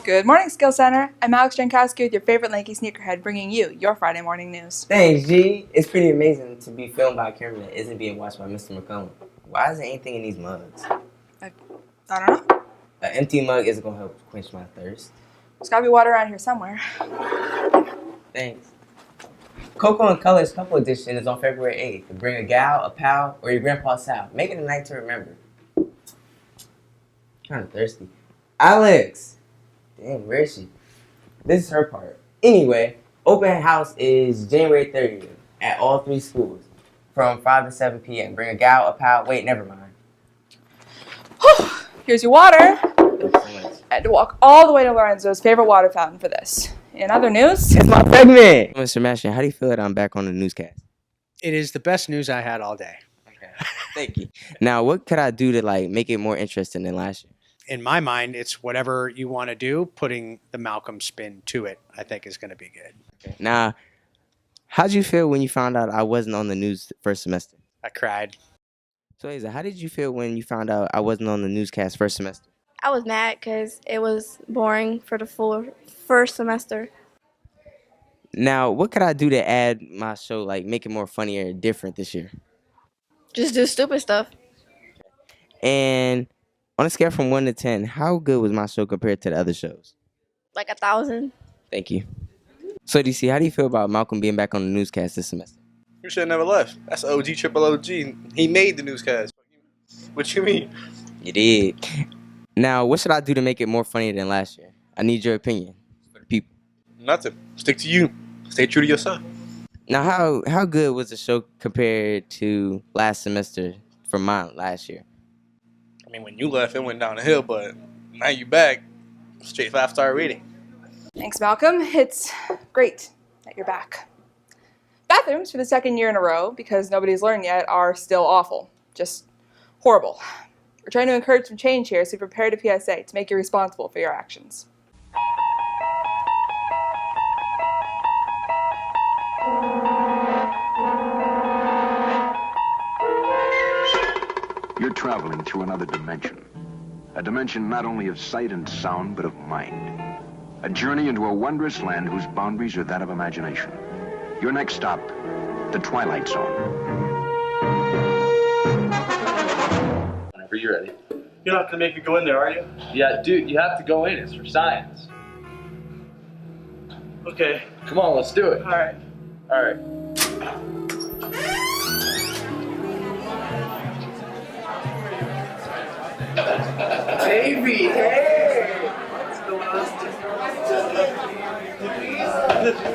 Good morning, Skill Center. I'm Alex Jankowski with your favorite lanky sneakerhead, bringing you your Friday morning news. Thanks, G. It's pretty amazing to be filmed by a camera that isn't being watched by Mr. McCollum. Why isn't anything in these mugs? I don't know. An empty mug isn't going to help quench my thirst. There's gotta be water around here somewhere. Thanks. Cocoa and Colors Couple Edition is on February 8th. Bring a gal, a pal, or your grandpa's Sal. Make it a night to remember. Kind of thirsty. Alex! Dang, where is she? This is her part. Anyway, open house is January 30th at all 3 schools from 5 to 7 p.m. Bring a gal, a pal. Wait, never mind. Here's your water. Thanks so much. I had to walk all the way to Lorenzo's favorite water fountain for this. In other news, It's my segment! Mr. Mashing, how do you feel that I'm back on the newscast? It is the best news I had all day. Okay, thank you. Now, what could I do to make it more interesting than last year? In my mind, it's whatever you want to do. Putting the Malcolm spin to it, I think, is going to be good. Okay. Now, how'd you feel when you found out I wasn't on the news first semester? I cried. So, Asa, how did you feel when you found out I wasn't on the newscast first semester? I was mad because it was boring for the full first semester. Now, what could I do to add my show, make it more funnier and different this year? Just do stupid stuff. And on a scale from 1 to 10, how good was my show compared to the other shows? Like 1,000. Thank you. So, DC, how do you feel about Malcolm being back on the newscast this semester? You should have never left. That's OG, triple OG. He made the newscast. What you mean? You did. Now, what should I do to make it more funny than last year? I need your opinion for the people. Nothing. Stick to you. Stay true to yourself. Now, how good was the show compared to last semester from mine last year? I mean, when you left, it went down the hill, but now you back. Straight 5-star rating. thanks, Malcolm. It's great that you're back. Bathrooms for the second year in a row, because nobody's learned yet, are still awful. Just horrible. We're trying to encourage some change here, so we prepared a PSA to make you responsible for your actions. You're traveling through another dimension. A dimension not only of sight and sound, but of mind. A journey into a wondrous land whose boundaries are that of imagination. Your next stop, the Twilight Zone. Whenever you're ready. You're not gonna make me go in there, are you? Yeah, dude, you have to go in. It's for science. Okay. Come on, let's do it. All right. All right. Baby, hey!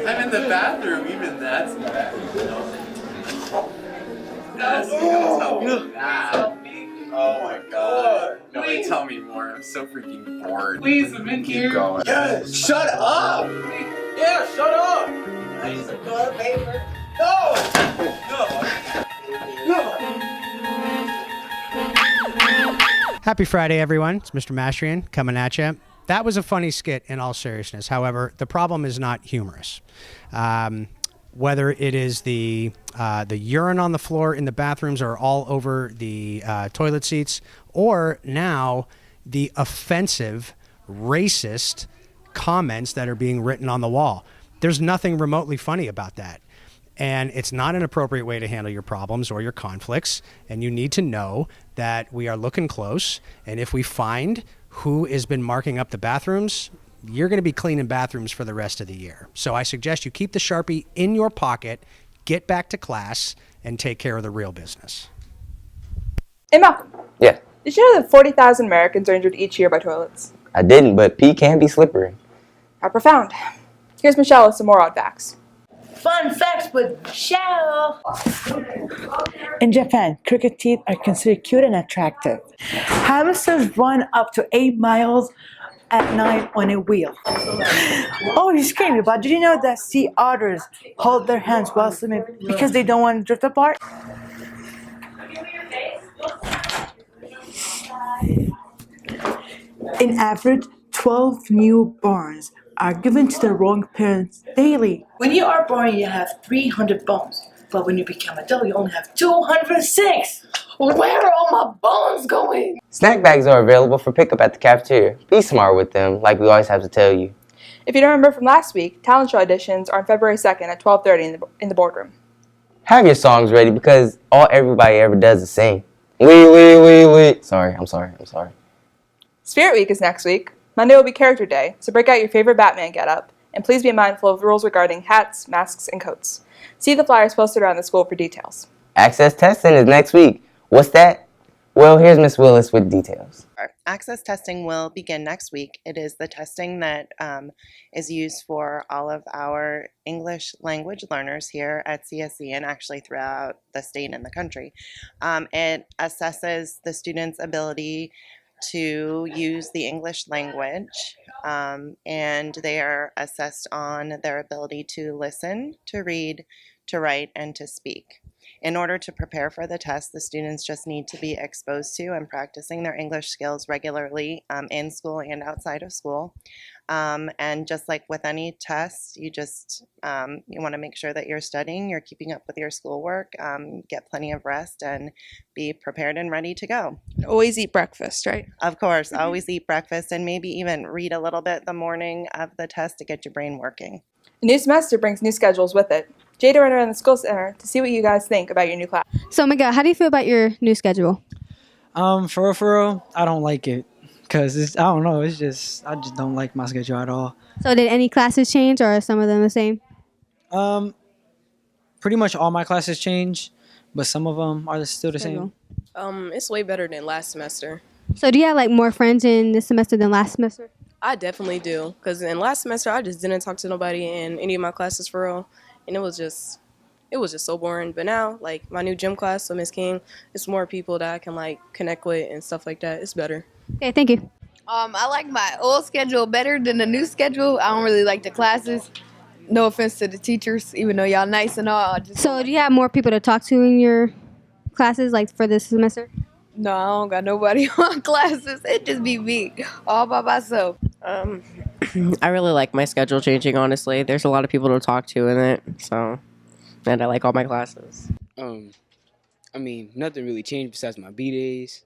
I'm in the bathroom. Even that's bad. Yes, you don't tell me that. Oh my god. No, wait, tell me more. I'm so freaking bored. Please, I'm in here. Keep going. Yes! Shut up! Yeah, shut up! I need some toilet paper. No! No! Happy Friday, everyone. It's Mr. Mastrian coming at you. That was a funny skit in all seriousness. However, the problem is not humorous. Whether it is the urine on the floor in the bathrooms or all over the toilet seats, or now the offensive, racist comments that are being written on the wall. There's nothing remotely funny about that. And it's not an appropriate way to handle your problems or your conflicts. And you need to know that we are looking close. And if we find who has been marking up the bathrooms, you're going to be cleaning bathrooms for the rest of the year. So I suggest you keep the Sharpie in your pocket, get back to class, and take care of the real business. Hey, Malcolm. Yeah, Did you know that 40,000 Americans are injured each year by toilets? I didn't, but pee can be slippery. How profound. Here's Michelle with some more odd facts. Fun facts with Michelle. In Japan, cricket teeth are considered cute and attractive. Hamsters run up to 8 miles at night on a wheel. Oh, you scared me, but did you know that sea otters hold their hands while swimming because they don't want to drift apart? In average, 12 newborns are given to the wrong parents daily. When you are born, you have 300 bones. But when you become adult, you only have 206. Where are all my bones going? Snack bags are available for pickup at the cafeteria. Be smart with them, like we always have to tell you. If you don't remember from last week, talent show auditions are on February 2nd at 12:30 in the boardroom. Have your songs ready because all everybody ever does is sing. Wee. Sorry. Spirit Week is next week. Monday will be Character Day, so break out your favorite Batman getup, and please be mindful of rules regarding hats, masks, and coats. See the flyers posted around the school for details. Access testing is next week. What's that? Well, here's Miss Willis with details. Access testing will begin next week. It is the testing that is used for all of our English language learners here at CSE and actually throughout the state and the country. It assesses the students' ability to use the English language, and they are assessed on their ability to listen, to read, to write, and to speak. In order to prepare for the test, the students just need to be exposed to and practicing their English skills regularly in school and outside of school. And just like with any test, you want to make sure that you're studying, you're keeping up with your schoolwork, get plenty of rest, and be prepared and ready to go. Always eat breakfast, right? Of course, always eat breakfast and maybe even read a little bit the morning of the test to get your brain working. A new semester brings new schedules with it. Jada ran around the school center to see what you guys think about your new class. So, Miguel, how do you feel about your new schedule? For real, I don't like it. Because, I don't know, I just don't like my schedule at all. So did any classes change or are some of them the same? Pretty much all my classes change, but some of them are still the same. It's way better than last semester. So do you have like more friends in this semester than last semester? I definitely do. Because in last semester, I just didn't talk to nobody in any of my classes for real. And it was just so boring. But now, like my new gym class, so Miss King, it's more people that I can like connect with and stuff like that. It's better. Okay, thank you. I like my old schedule better than the new schedule. I don't really like the classes. No offense to the teachers, even though y'all nice and all. So do you have more people to talk to in your classes, like for this semester? No, I don't got nobody on classes. It just be me, all by myself. I really like my schedule changing, honestly. There's a lot of people to talk to in it, and I like all my classes. Nothing really changed besides my B-days.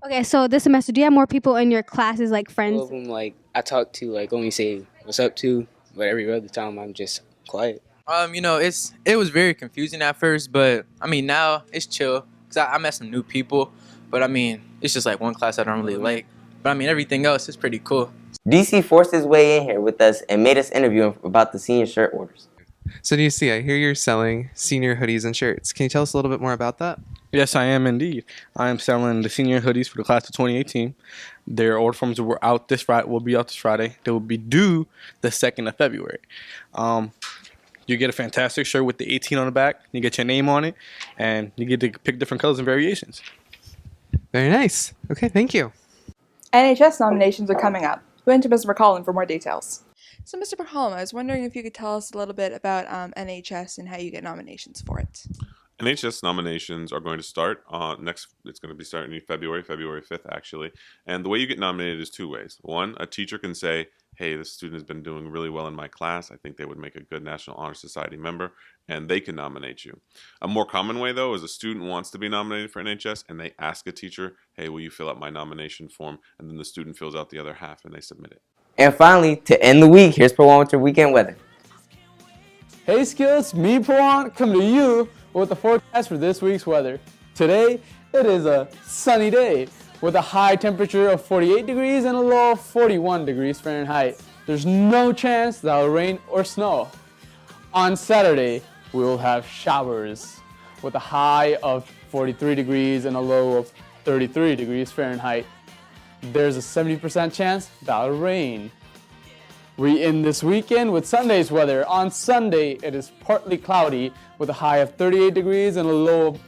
Okay, so this semester, do you have more people in your classes, like friends? All of them, I talk to, only say what's up to, but every other time I'm just quiet. It was very confusing at first, but, now it's chill, because I met some new people, but, it's just, one class I don't really like, but, everything else is pretty cool. DC forced his way in here with us and made us interview him about the senior shirt orders. So DC, I hear you're selling senior hoodies and shirts. Can you tell us a little bit more about that? Yes, I am indeed. I am selling the senior hoodies for the class of 2018. Their order forms will be out this Friday. They will be due the 2nd of February. You get a fantastic shirt with the 18 on the back. You get your name on it, and you get to pick different colors and variations. Very nice. Okay, thank you. NHS nominations are coming up. We went to Mr. McCollum for more details. So, Mr. McCollum, I was wondering if you could tell us a little bit about NHS and how you get nominations for it. NHS nominations are going to start it's going to be starting in February 5th, actually. And the way you get nominated is two ways. One, a teacher can say, hey, this student has been doing really well in my class. I think they would make a good National Honor Society member, and they can nominate you. A more common way, though, is a student wants to be nominated for NHS, and they ask a teacher, hey, will you fill out my nomination form? And then the student fills out the other half, and they submit it. And finally, to end the week, here's Pawan with your weekend weather. Hey Skills, me Pawan coming to you with the forecast for this week's weather. Today, it is a sunny day with a high temperature of 48 degrees and a low of 41 degrees Fahrenheit. There's no chance that it'll rain or snow. On Saturday, we will have showers with a high of 43 degrees and a low of 33 degrees Fahrenheit. There's a 70% chance that it'll rain. We end this weekend with Sunday's weather. On Sunday, it is partly cloudy with a high of 38 degrees and a low of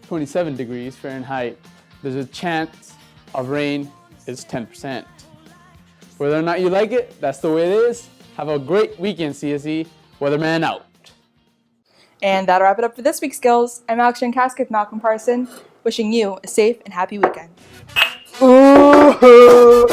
27 degrees Fahrenheit. There's a chance of rain is 10%. Whether or not you like it, that's the way it is. Have a great weekend, CSE. Weatherman out. And that'll wrap it up for this week's Skills. I'm Alex Jankaska with Malcolm Parson, wishing you a safe and happy weekend. Ooh.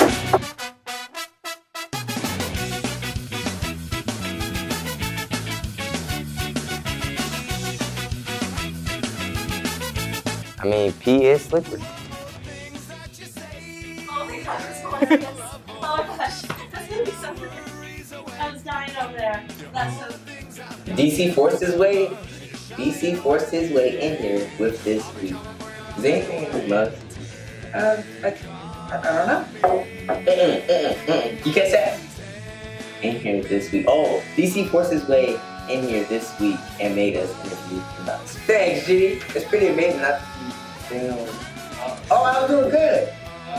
I mean, pee is slippery. Oh my gosh. Oh my gosh. That's gonna be so good. I was dying over there. That's so DC forced his way. DC forced his way in here with this week. Is there anything in his mug? I don't know. You catch that? In here this week. Oh, DC forced his way in here this week and made us interview him. Thanks, G. It's pretty amazing not to be. Oh, I was doing good.